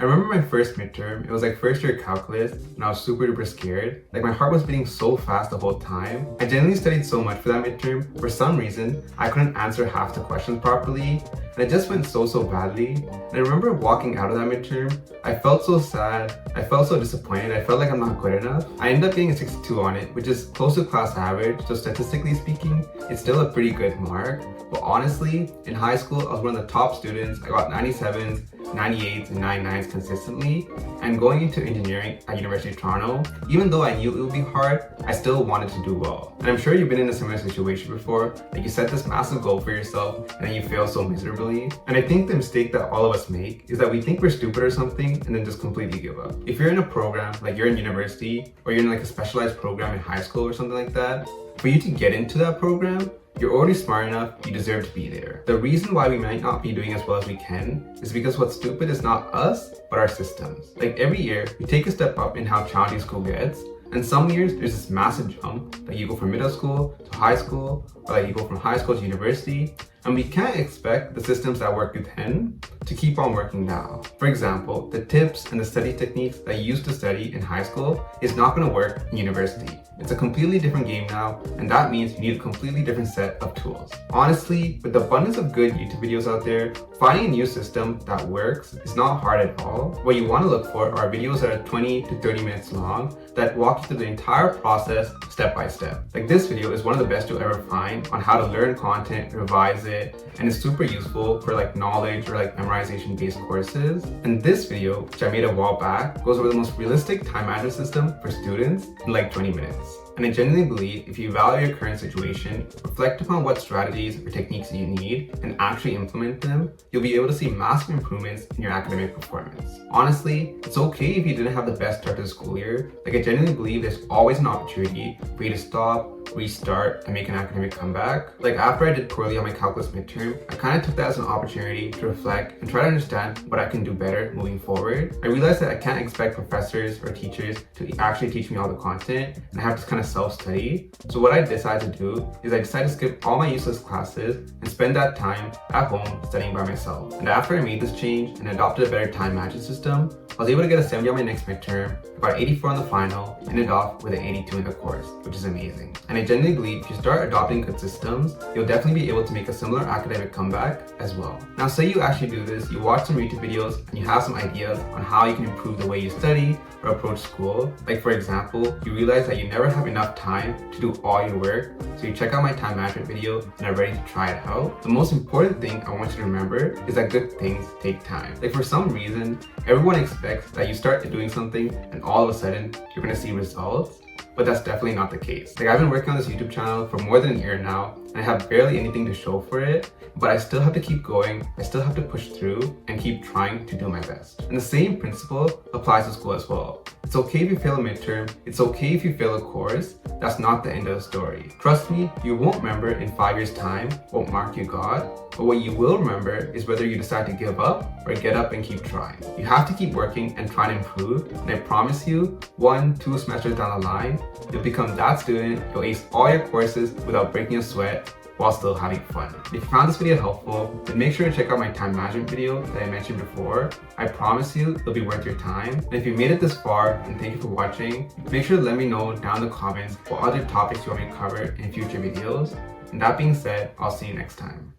I remember my first midterm, it was like first year calculus, and I was super duper scared. Like my heart was beating so fast the whole time. I genuinely studied so much for that midterm. For some reason, I couldn't answer half the questions properly, and it just went so badly. And I remember walking out of that midterm, I felt so sad, I felt so disappointed, I felt like I'm not good enough. I ended up getting a 62 on it, which is close to class average, so statistically speaking, it's still a pretty good mark. But honestly, in high school, I was one of the top students. I got 97s, 98s, and 99s consistently. And going into engineering at University of Toronto, even though I knew it would be hard, I still wanted to do well. And I'm sure you've been in a similar situation before, like you set this massive goal for yourself and then you fail so miserably. And I think the mistake that all of us make is that we think we're stupid or something and then just completely give up. If you're in a program, like you're in university, or you're in like a specialized program in high school or something like that, for you to get into that program, you're already smart enough, you deserve to be there. The reason why we might not be doing as well as we can is because what's stupid is not us, but our systems. Like every year, we take a step up in how challenging school gets, and some years there's this massive jump that you go from middle school to high school, or like you go from high school to university, and we can't expect the systems that worked then to keep on working now. For example, the tips and the study techniques that you used to study in high school is not going to work in university. It's a completely different game now, and that means you need a completely different set of tools. Honestly, with the abundance of good YouTube videos out there, finding a new system that works is not hard at all. What you want to look for are videos that are 20 to 30 minutes long that walk you through the entire process step by step. Like this video is one of the best you'll ever find on how to learn content, revise it, and it's super useful for like knowledge or like memorization based courses. And this video, which I made a while back, goes over the most realistic time management system for students in like 20 minutes. And I genuinely believe if you evaluate your current situation, reflect upon what strategies or techniques you need, and actually implement them, you'll be able to see massive improvements in your academic performance. Honestly, it's okay if you didn't have the best start to the school year. Like I genuinely believe there's always an opportunity for you to stop, restart, and make an academic comeback. Like after I did poorly on my calculus midterm, I kind of took that as an opportunity to reflect and try to understand what I can do better moving forward. I realized that I can't expect professors or teachers to actually teach me all the content, and I have to kind of self-study. So what I decided to do is I decided to skip all my useless classes and spend that time at home studying by myself. And after I made this change and adopted a better time management system, I was able to get a 70 on my next midterm, got 84 on the final, and ended off with an 82 in the course, which is amazing. And I genuinely believe if you start adopting good systems, you'll definitely be able to make a similar academic comeback as well. Now say you actually do this, you watch some YouTube videos and you have some ideas on how you can improve the way you study or approach school. Like for example, you realize that you never have enough time to do all your work, so you check out my time management video and are ready to try it out. The most important thing I want you to remember is that good things take time. Like for some reason, everyone expects that you start doing something and all of a sudden you're gonna see results. But that's definitely not the case. Like I've been working on this YouTube channel for more than a year now, and I have barely anything to show for it, but I still have to keep going, I still have to push through and keep trying to do my best. And the same principle applies to school as well. It's okay if you fail a midterm, it's okay if you fail a course, that's not the end of the story. Trust me, you won't remember in 5 years time what mark you got, but what you will remember is whether you decide to give up or get up and keep trying. You have to keep working and trying to improve, and I promise you, 1-2 semesters down the line, you'll become that student, you'll ace all your courses without breaking a sweat while still having fun. If you found this video helpful, then make sure to check out my time management video that I mentioned before. I promise you, it'll be worth your time. And if you made it this far, then thank you for watching. Make sure to let me know down in the comments what other topics you want me to cover in future videos. And that being said, I'll see you next time.